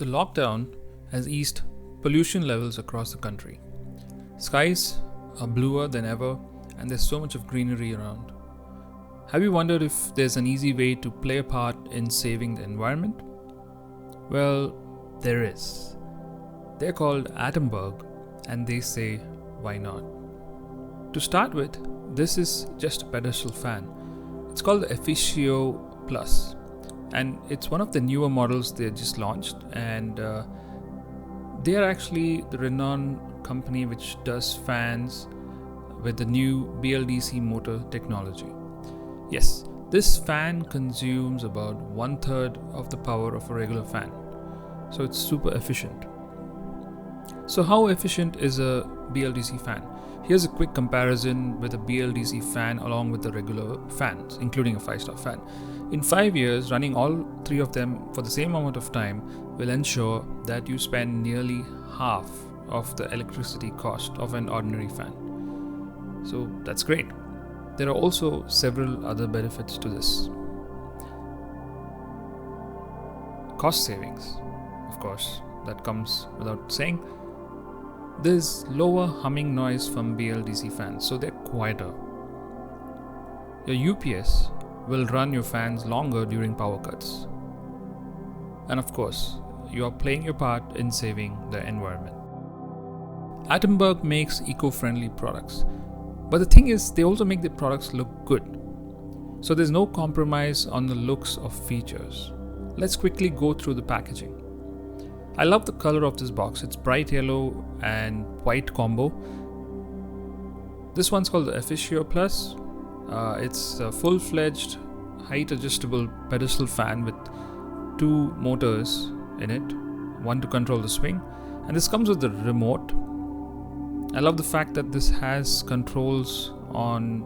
The lockdown has eased pollution levels across the country. Skies are bluer than ever, and there's so much of greenery around. Have you wondered if there's an easy way to play a part in saving the environment? Well, there is. They're called Atomberg, and they say, why not? To start with, this is just a pedestal fan. It's called the Efficio Plus, and it's one of the newer models they just launched, and they are actually the renowned company which does fans with the new BLDC motor technology. Yes, this fan consumes about 1/3 of the power of a regular fan, so it's super efficient. So how efficient is a BLDC fan? Here's a quick comparison with a BLDC fan along with the regular fans, including a 5-star fan. In 5 years, running all 3 of them for the same amount of time will ensure that you spend nearly half of the electricity cost of an ordinary fan. So that's great. There are also several other benefits to this. Cost savings, of course, that comes without saying. There's lower humming noise from BLDC fans, so they're quieter. Your UPS will run your fans longer during power cuts. And of course, you are playing your part in saving the environment. Atomberg makes eco-friendly products, but the thing is, they also make the products look good. So there's no compromise on the looks of features. Let's quickly go through the packaging. I love the color of this box. It's bright yellow and white combo. This one's called the Efficio Plus. It's a full-fledged height adjustable pedestal fan with 2 motors in it, one to control the swing, and this comes with the remote. I love the fact that this has controls on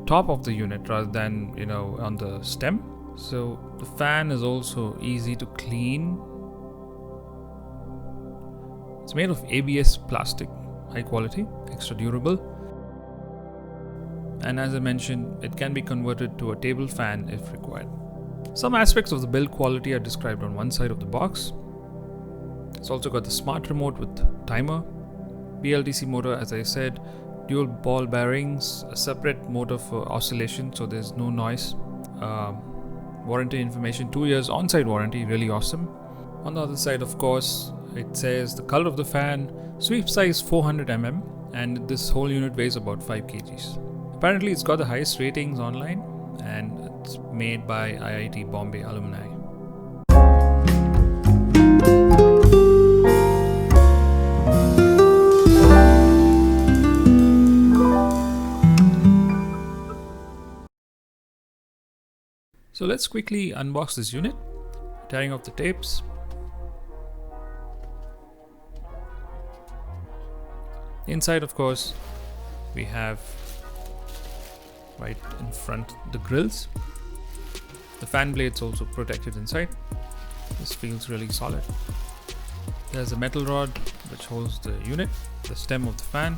top of the unit rather than on the stem. So the fan is also easy to clean. It's made of ABS plastic, high quality, extra durable. And as I mentioned, it can be converted to a table fan if required. Some aspects of the build quality are described on one side of the box. It's also got the smart remote with timer, BLDC motor, as I said, dual ball bearings, a separate motor for oscillation so there's no noise. Warranty information, 2 years on-site warranty, really awesome. On the other side, of course, it says the color of the fan, sweep size 400 mm, and this whole unit weighs about 5 kgs. Apparently it's got the highest ratings online, and it's made by IIT Bombay alumni. So let's quickly unbox this unit, tearing off the tapes. Inside, of course, we have right in front the grills. The fan blade's also protected inside. This feels really solid. There's a metal rod which holds the unit, the stem of the fan.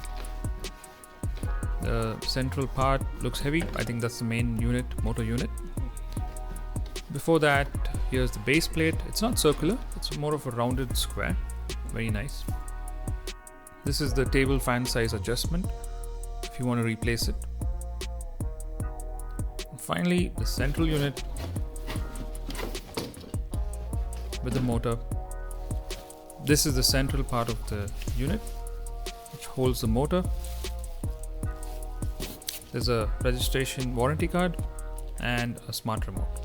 The central part looks heavy. I think that's the main unit, motor unit. Before that, here's the base plate. It's not circular, it's more of a rounded square. Very nice. This is the table fan size adjustment if you want to replace it. And finally, the central unit with the motor. This is the central part of the unit which holds the motor. There's a registration warranty card and a smart remote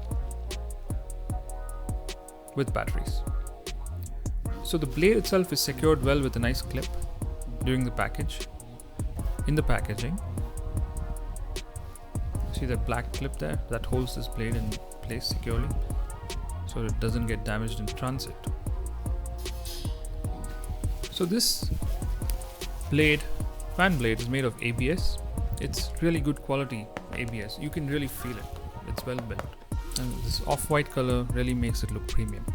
with batteries. So the blade itself is secured well with a nice clip during the package. In the packaging, see that black clip there that holds this blade in place securely so it doesn't get damaged in transit. So this blade, fan blade, is made of ABS. It's really good quality ABS. You can really feel it. It's well built. And this off-white color really makes it look premium.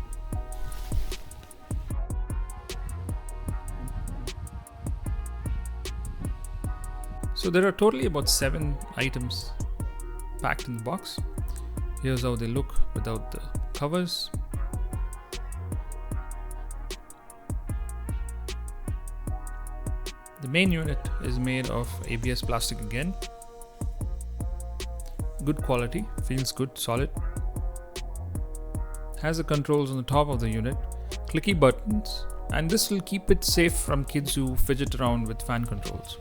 So there are totally about 7 items packed in the box. Here's how they look without the covers. The main unit is made of ABS plastic again. Good quality, feels good, solid. Has the controls on the top of the unit, clicky buttons, and this will keep it safe from kids who fidget around with fan controls.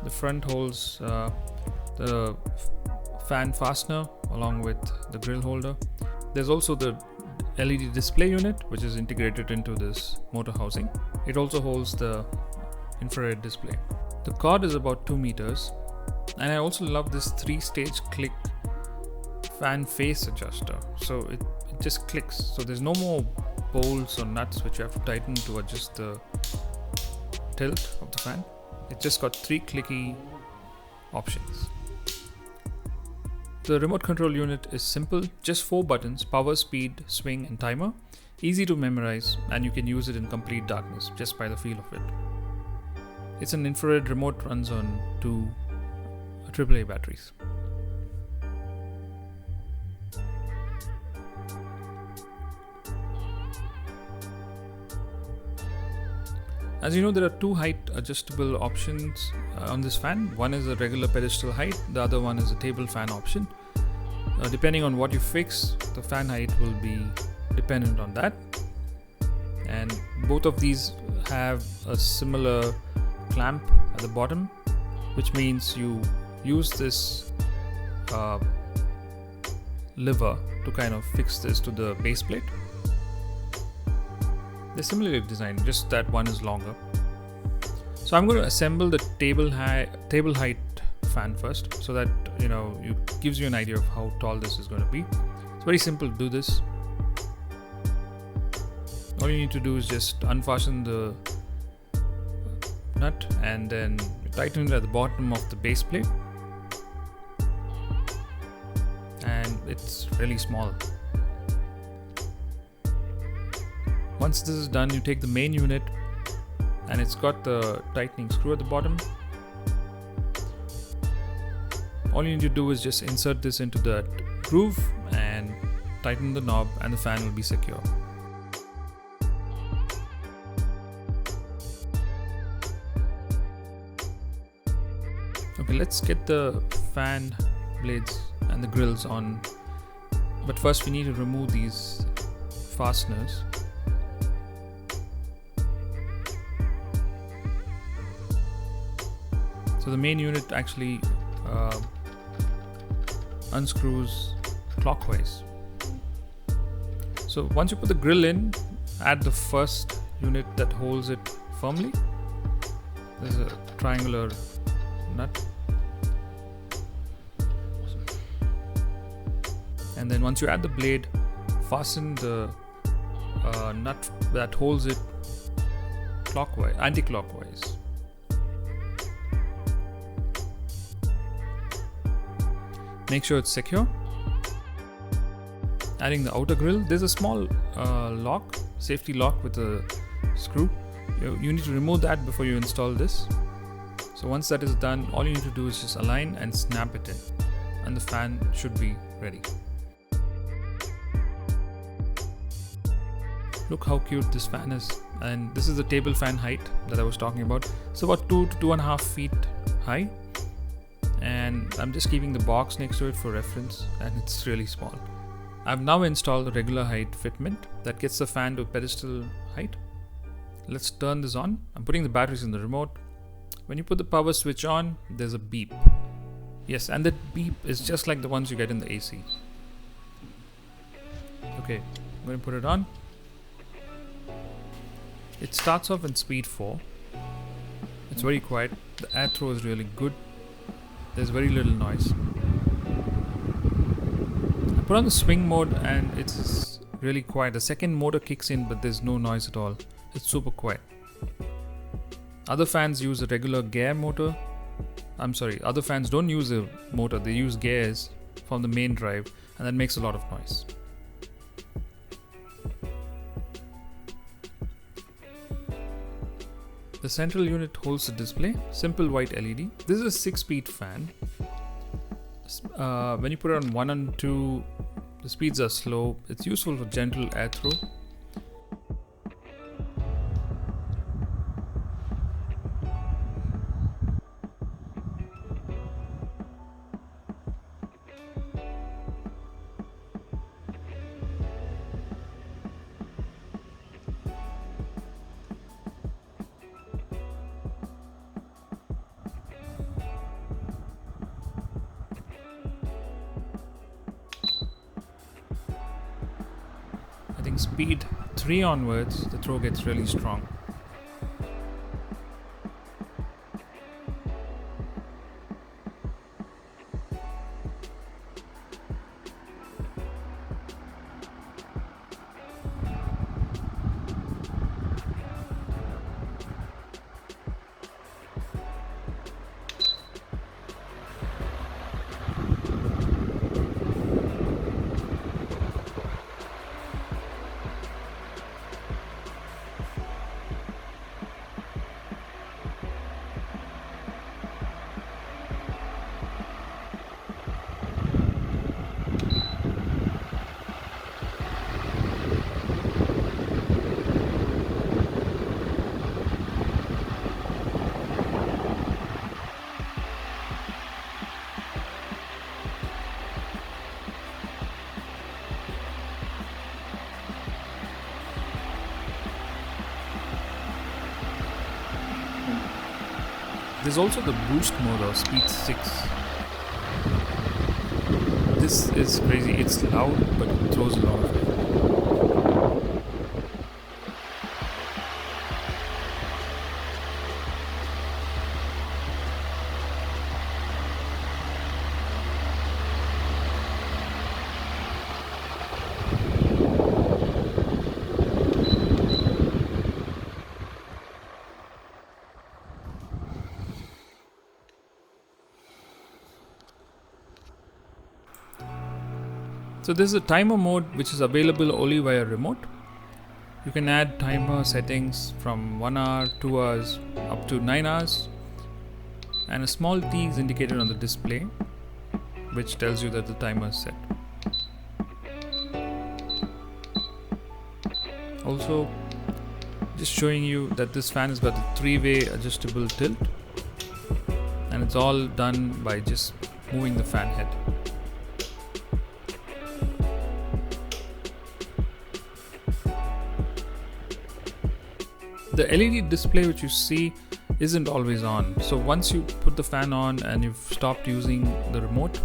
The front holds the fan fastener along with the grill holder. There's also the LED display unit, which is integrated into this motor housing. It also holds the infrared display. The cord is about 2 meters, and I also love this 3-stage click fan face adjuster. So it just clicks, so there's no more bolts or nuts which you have to tighten to adjust the tilt of the fan. It's just got 3 clicky options. The remote control unit is simple, just 4 buttons: power, speed, swing and timer. Easy to memorize, and you can use it in complete darkness just by the feel of it. It's an infrared remote, runs on 2 AAA batteries. As you know, there are 2 height adjustable options on this fan. One is a regular pedestal height, the other one is a table fan option. Depending on what you fix, the fan height will be dependent on that. And both of these have a similar clamp at the bottom, which means you use this lever to kind of fix this to the base plate. They're similarly designed, just that one is longer. So I'm going to assemble the table height fan first, so that it gives you an idea of how tall this is going to be. It's very simple to do this. All you need to do is just unfasten the nut and then tighten it at the bottom of the base plate, and it's really small. Once this is done, you take the main unit, and it's got the tightening screw at the bottom. All you need to do is just insert this into that groove and tighten the knob, and the fan will be secure. Okay, let's get the fan blades and the grills on, but first we need to remove these fasteners. So the main unit actually unscrews clockwise. So once you put the grill in, add the first unit that holds it firmly. There's a triangular nut. And then once you add the blade, fasten the nut that holds it clockwise, anti-clockwise. Make sure it's secure. Adding the outer grill, there's a small lock, safety lock with a screw. You need to remove that before you install this. So once that is done, all you need to do is just align and snap it in, and the fan should be ready. Look how cute this fan is, and this is the table fan height that I was talking about. It's about 2 to 2.5 feet high, and I'm just keeping the box next to it for reference, and it's really small. I've now installed the regular height fitment that gets the fan to pedestal height. Let's turn this on. I'm putting the batteries in the remote. When you put the power switch on, there's a beep. Yes, and that beep is just like the ones you get in the AC. Okay, I'm going to put it on. It starts off in speed 4. It's very quiet. The airthrow is really good. There's very little noise. I put on the swing mode and it's really quiet. The second motor kicks in, but there's no noise at all. It's super quiet. Other fans use a regular gear motor. Other fans don't use a motor, they use gears from the main drive, and that makes a lot of noise. The central unit holds the display, simple white LED. This is a 6-speed fan. When you put it on 1 and 2, the speeds are slow. It's useful for gentle airthrow. speed 3 onwards, the throw gets really strong. There's also the boost mode of speed 6. This is crazy. It's loud, but it throws a lot of air. So this is a timer mode which is available only via remote. You can add timer settings from 1 hour, 2 hours up to 9 hours, and a small T is indicated on the display which tells you that the timer is set. Also, just showing you that this fan has got a 3-way adjustable tilt, and it's all done by just moving the fan head. The LED display which you see isn't always on, so once you put the fan on and you've stopped using the remote,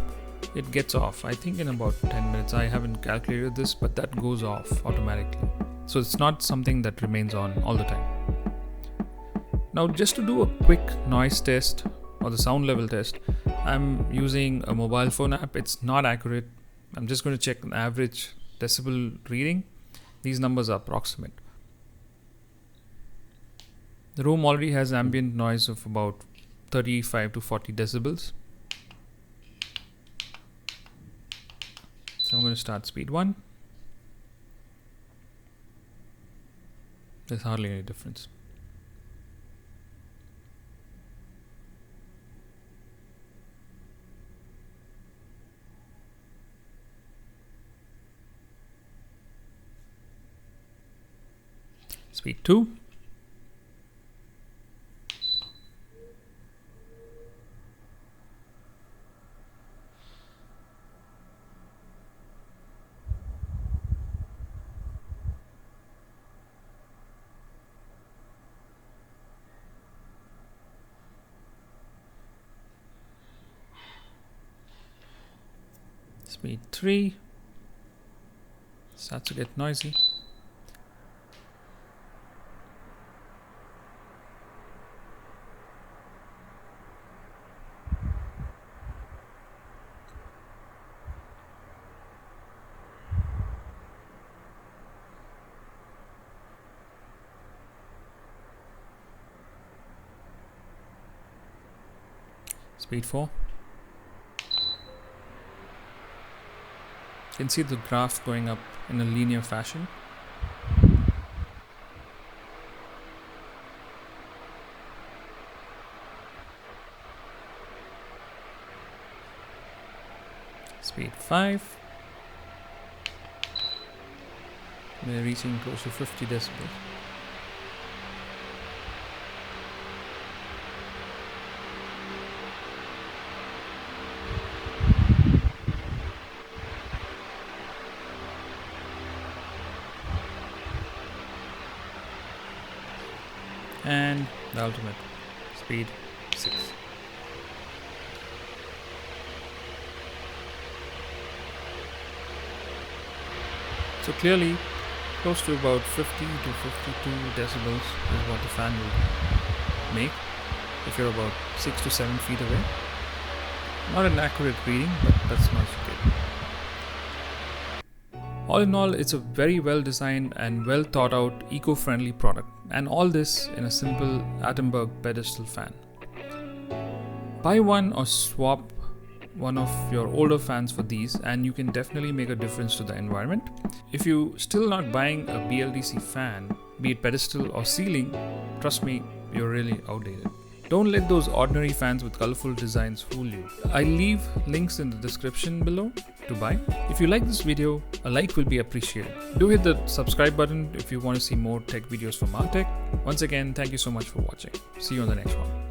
it gets off. I think in about 10 minutes. I haven't calculated this, but that goes off automatically. So it's not something that remains on all the time. Now, just to do a quick noise test or the sound level test, I'm using a mobile phone app. It's not accurate. I'm just going to check an average decibel reading. These numbers are approximate. The room already has ambient noise of about 35 to 40 decibels. So I'm going to start speed 1. There's hardly any difference. Speed 2. Speed 3. Starts to get noisy. Speed 4. You can see the graph going up in a linear fashion. Speed 5. We're reaching close to 50 decibels. And the ultimate, speed 6. So clearly close to about 50 to 52 decibels is what the fan will make if you're about 6 to 7 feet away. Not an accurate reading, but that's not okay. All in all, it's a very well designed and well thought out eco-friendly product, and all this in a simple Atomberg pedestal fan. Buy one or swap one of your older fans for these and you can definitely make a difference to the environment. If you're still not buying a BLDC fan, be it pedestal or ceiling, trust me, you're really outdated. Don't let those ordinary fans with colorful designs fool you. I'll leave links in the description below to buy. If you like this video, a like will be appreciated. Do hit the subscribe button if you want to see more tech videos from Rtech. Once again, thank you so much for watching. See you on the next one.